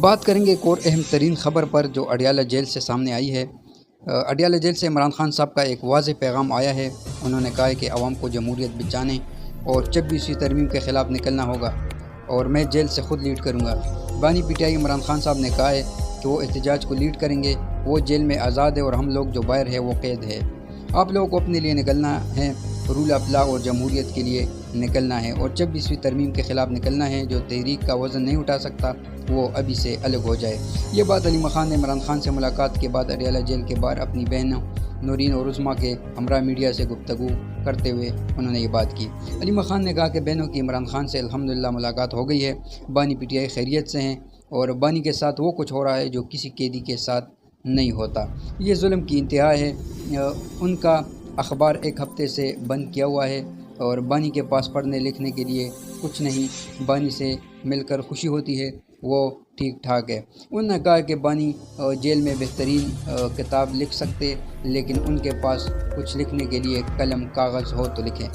بات کریں گے ایک اور اہم ترین خبر پر جو اڈیالہ جیل سے سامنے آئی ہے۔ اڈیالہ جیل سے عمران خان صاحب کا ایک واضح پیغام آیا ہے۔ انہوں نے کہا ہے کہ عوام کو جمہوریت بچانے اور 26ویں ترمیم کے خلاف نکلنا ہوگا اور میں جیل سے خود لیڈ کروں گا۔ بانی P T I Imran Khan صاحب نے کہا ہے کہ وہ احتجاج کو لیڈ کریں گے۔ وہ جیل میں آزاد ہے اور ہم لوگ جو باہر ہے وہ قید ہے۔ آپ لوگوں کو اپنے لیے نکلنا ہے، رول آف لا اور جمہوریت کے لیے نکلنا ہے اور 26ویں ترمیم کے خلاف نکلنا ہے۔ جو تحریک کا وزن نہیں اٹھا سکتا وہ ابھی سے الگ ہو جائے۔ یہ بات علی خان نے عمران خان سے ملاقات کے بعد اڈیالہ جیل کے باہر اپنی بہنوں نورین اور عظمیٰ کے ہمراہ میڈیا سے گفتگو کرتے ہوئے انہوں نے یہ بات کی۔ علی خان نے کہا کہ بہنوں کی عمران خان سے الحمدللہ ملاقات ہو گئی ہے۔ بانی پی ٹی آئی خیریت سے ہیں اور بانی کے ساتھ وہ کچھ ہو رہا ہے جو کسی قیدی کے ساتھ نہیں ہوتا۔ یہ ظلم کی انتہا ہے۔ ان کا اخبار ایک ہفتے سے بند کیا ہوا ہے اور بانی کے پاس پڑھنے لکھنے کے لیے کچھ نہیں۔ بانی سے مل کر خوشی ہوتی ہے، وہ ٹھیک ٹھاک ہے۔ انہوں نے کہا کہ بانی جیل میں بہترین کتاب لکھ سکتے لیکن ان کے پاس کچھ لکھنے کے لیے قلم کاغذ ہو تو لکھیں۔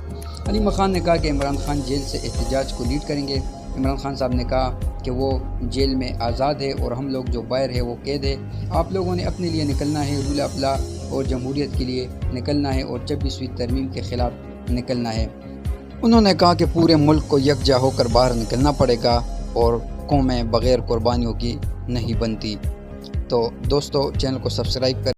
علی خان نے کہا کہ عمران خان جیل سے احتجاج کو لیڈ کریں گے۔ عمران خان صاحب نے کہا کہ وہ جیل میں آزاد ہے اور ہم لوگ جو باہر ہے وہ قید ہے۔ آپ لوگوں نے اپنے لیے نکلنا ہے، رول آف لا اور جمہوریت کے لیے نکلنا ہے اور 26ویں ترمیم کے خلاف نکلنا ہے۔ انہوں نے کہا کہ پورے ملک کو یکجا ہو کر باہر نکلنا پڑے گا اور قومیں بغیر قربانیوں کی نہیں بنتی۔ تو دوستو چینل کو سبسکرائب کر